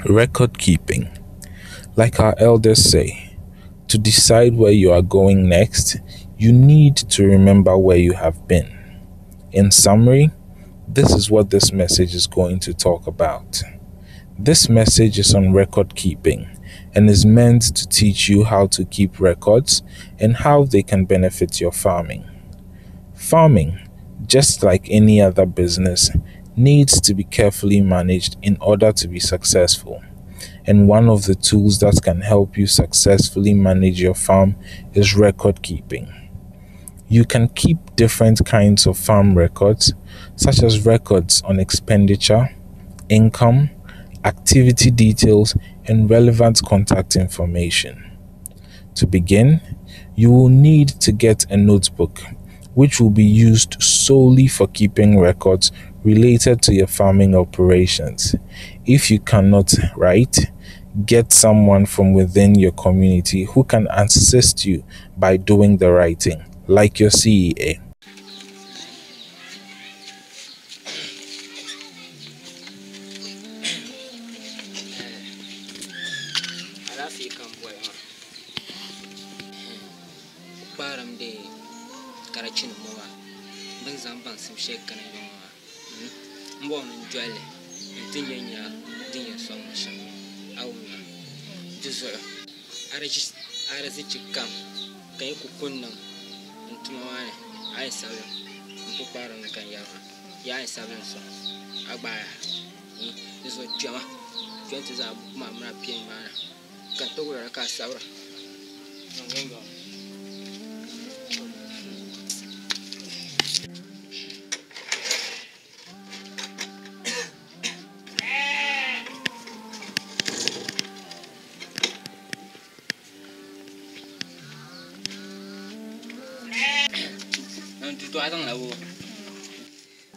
Record keeping. Like our elders say, to decide where you are going next, you need to remember where you have been. In summary, this is what this message is going to talk about. This message is on record keeping and is meant to teach you how to keep records and how they can benefit your farming. Farming, just like any other business, needs to be carefully managed in order to be successful. And one of the tools that can help you successfully manage your farm is record keeping. You can keep different kinds of farm records, such as records on expenditure, income, activity details, and relevant contact information. To begin, you will need to get a notebook, which will be used solely for keeping records related to your farming operations. If you cannot write, get someone from within your community who can assist you by doing the writing, like your CEA.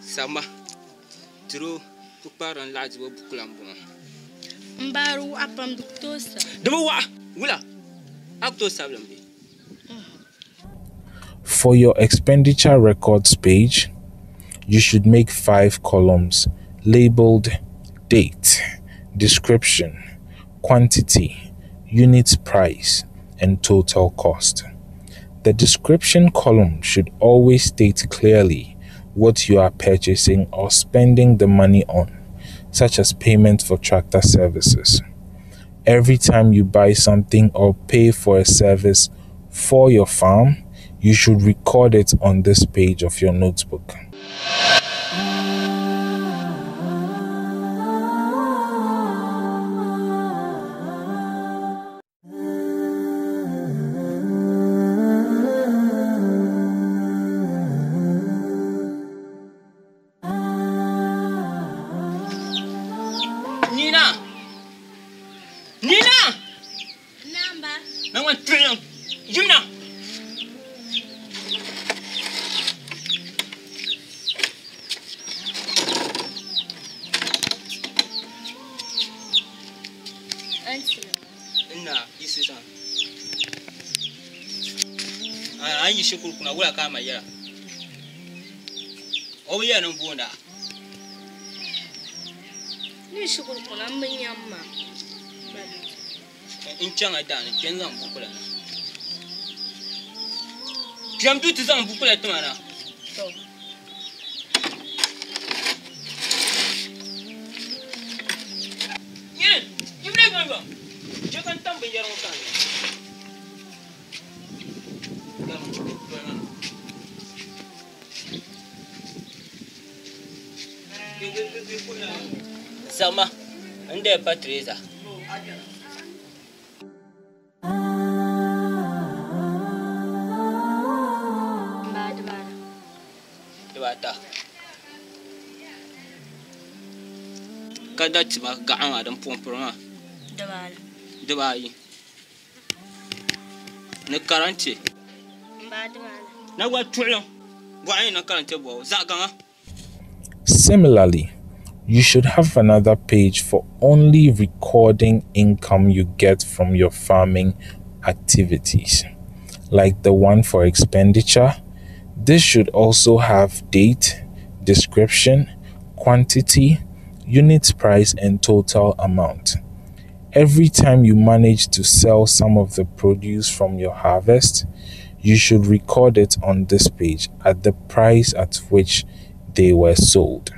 Sama tro puparan laji wo bukulambo mbaru apam duktosa dama wa wula akto sablambi. For your expenditure records page, you should make 5 columns labeled date, description, quantity, unit price, and total cost. The description column should always state clearly what you are purchasing or spending the money on, such as payment for tractor services. Every time you buy something or pay for a service for your farm, you should record it on this page of your notebook. Kuna wula kama yara o ya nan bonda ni shukuru kuna mnyamma in can a dan ken zan bukula na jam tu zan bukula tumana to yin yimne gamba je kan tambe yaron kan Sama, ande Patriza. Dewata. Kada tiba gaan adam pompoma. Dewala. Dewayi. Ne karante. Dewala. Na wa tuyo. Wa na karante bo zaganga. Similarly, you should have another page for only recording income you get from your farming activities, like the one for expenditure. This should also have date, description, quantity, unit price, and total amount. Every time you manage to sell some of the produce from your harvest, you should record it on this page at the price at which they were sold.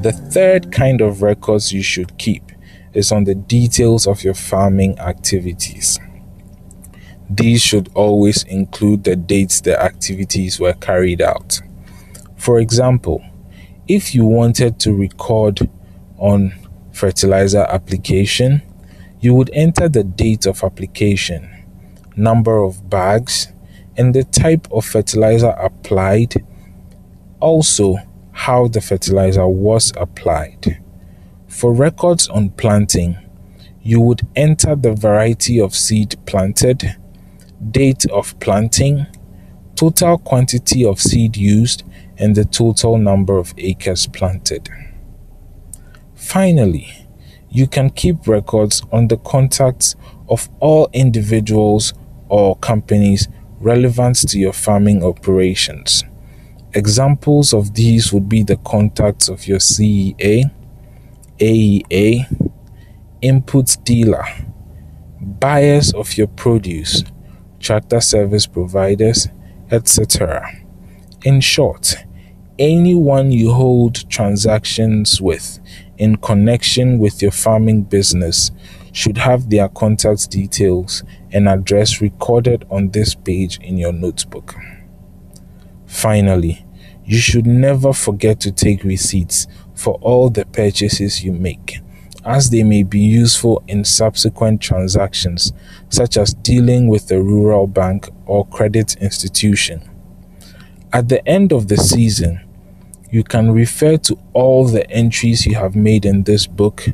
The third kind of records you should keep is on the details of your farming activities. These should always include the dates the activities were carried out. For example, if you wanted to record on fertilizer application, you would enter the date of application, number of bags, and the type of fertilizer applied, also how the fertilizer was applied. For records on planting, you would enter the variety of seed planted, date of planting, total quantity of seed used, and the total number of acres planted. Finally, you can keep records on the contacts of all individuals or companies relevant to your farming operations. Examples of these would be the contacts of your CEA, AEA, input dealer, buyers of your produce, tractor service providers, etc. In short, anyone you hold transactions with in connection with your farming business should have their contact details and address recorded on this page in your notebook. Finally, you should never forget to take receipts for all the purchases you make, as they may be useful in subsequent transactions, such as dealing with a rural bank or credit institution. At the end of the season, you can refer to all the entries you have made in this book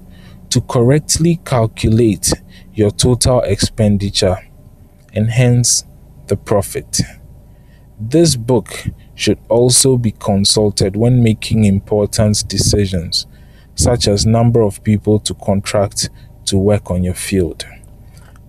to correctly calculate your total expenditure and hence the profit. This book should also be consulted when making important decisions, such as number of people to contract to work on your field.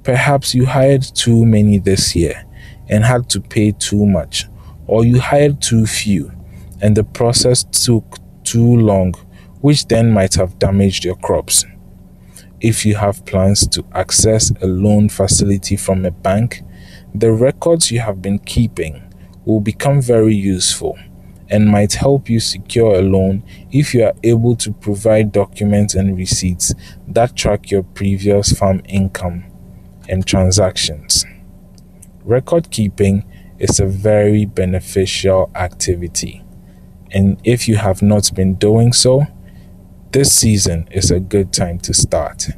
Perhaps you hired too many this year and had to pay too much, or you hired too few and the process took too long, which then might have damaged your crops. If you have plans to access a loan facility from a bank, the records you have been keeping will become very useful and might help you secure a loan if you are able to provide documents and receipts that track your previous farm income and transactions. Record keeping is a very beneficial activity, and if you have not been doing so, this season is a good time to start.